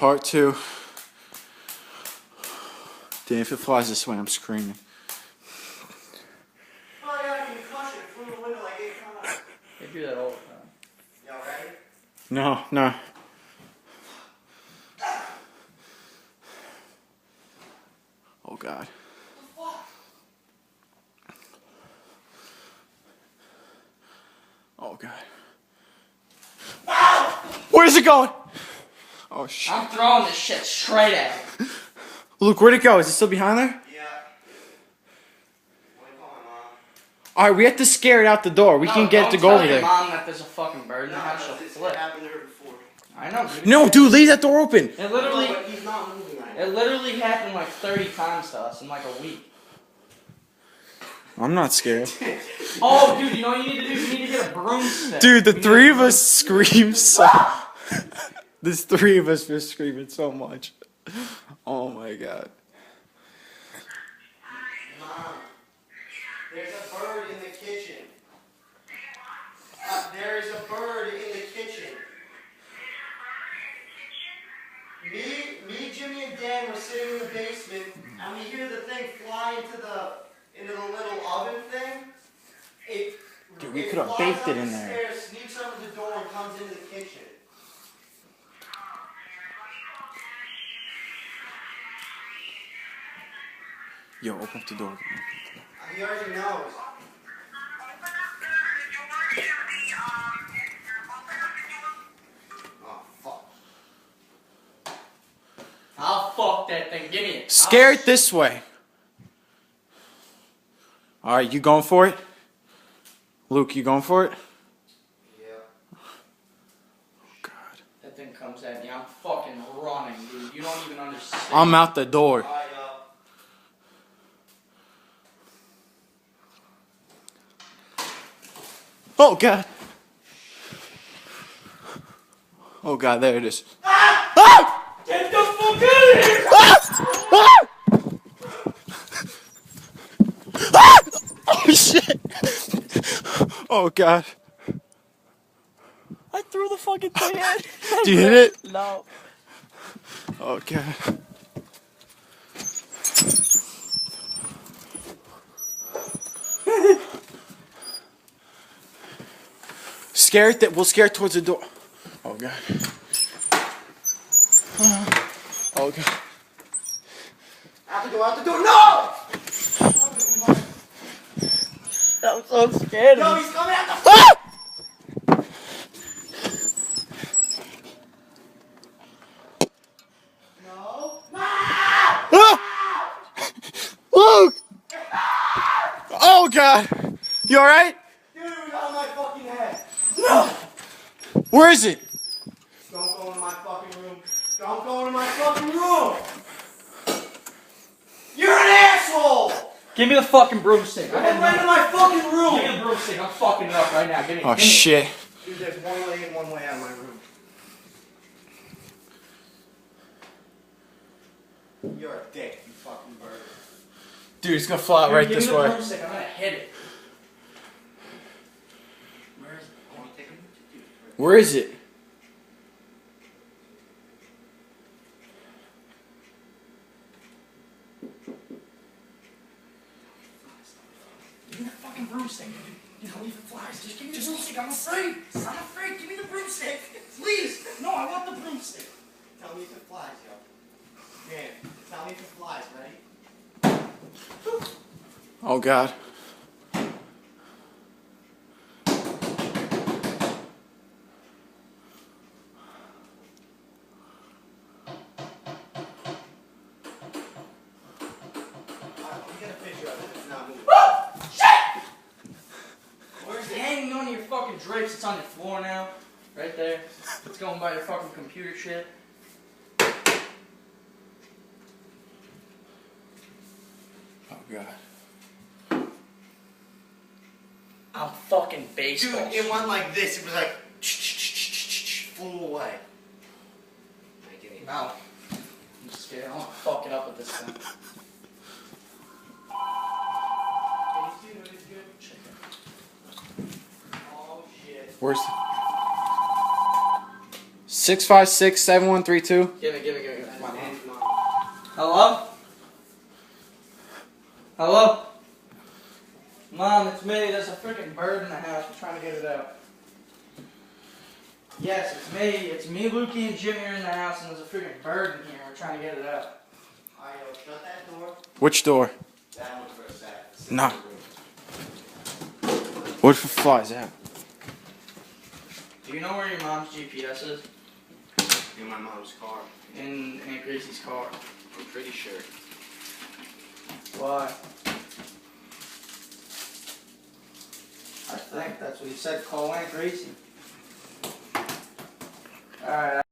part 2. Damn, if it flies this way, I'm screaming. Oh, yeah, I can crush it through the window like 8 times. They do that all the time. Y'all ready? No. Oh, God. Oh, God. Where's it going? Oh, shit. I'm throwing this shit straight at it. Luke, where'd it go? Is it still behind there? Yeah. What are you calling, Mom? Alright, we have to scare it out the door. We can get it to go over Don't tell there. your mom that there's a fucking bird in the house. She'll This flip. happened to her before. I know, dude. No, dude, leave that door open. It literally, No, but he's not moving right now. it literally happened like 30 times to us in like a week. I'm not scared. Oh, dude, you know what you need to do? You need to get a broomstick. Dude, the 3 of us scream so... There's 3 of us were screaming so much. Oh, my God. Mom, there's a bird in the kitchen. There is a bird in the kitchen. Me, Jimmy, and Dan were sitting in the basement, and we hear the thing fly into the little oven thing. Dude, we could have baked it in there. Stairs, sneaks under the door, and comes into the kitchen. Yo, open up the door. He already knows. Oh, fuck. I'll fuck that thing. Give me it. Scare it this way. Alright, you going for it? Luke, you going for it? Yeah. Oh, God. That thing comes at me. I'm fucking running, dude. You don't even understand. I'm out the door. Oh, God. Oh, God, there it is. Ah! Get the fuck out of here! Ah! Ah! Oh, shit. Oh, God. I threw the fucking thing at it. Did you hit it? No. Oh, God. Scare it. We'll scare it towards the door. Oh, God. Oh, God. Out the door, no! I'm so scared No, of he's coming out the... Ah! No! Ah! Luke! Oh, God. You alright? Dude, it was on my fucking head. No. Where is it? Don't go into my fucking room. Don't go into my fucking room! You're an asshole! Give me the fucking broomstick. Don't go into my fucking room! Give me the broomstick. I'm fucking it up right now. Give me. Oh, give me. shit. Dude, there's one way in, one way out of my room. You're a dick, you fucking bird. Dude, it's gonna fly right Give this me the way. broomstick. I'm gonna hit it. Where is it? I want to take him. Where is it? Give me the fucking broomstick. You don't even flies. Just give me the broomstick. I'm afraid. I'm afraid. Give me the broomstick. Please. No, I want the broomstick. Tell me if it flies, yo. Man, tell me if it flies, ready? Oh, God. Get a picture of it. It's not moving. Shit! Where's it hanging on your fucking drapes? It's on your floor now. Right there. It's going by your fucking computer shit. Oh, God. I'm fucking baseball. Dude, it went like this. It was like flew away. No. I'm scared. I want to fuck it up with this thing. Oh shit. Where's the... 656-7132. Give me. Come on. Hello? Hello? Mom, it's me. There's a freaking bird in the house. We're trying to get it out. Yes, it's me. It's me, Lukey, and Jimmy are in the house, and there's a freaking bird in here. We're trying to get it out. Alright, yo, shut that door. Which door? That one for a sec. No. What if it flies out? Do you know where your mom's GPS is? In my mom's car. In Aunt Gracie's car. I'm pretty sure. Why? I think that's what he said. Call Aunt Gracie. Alright.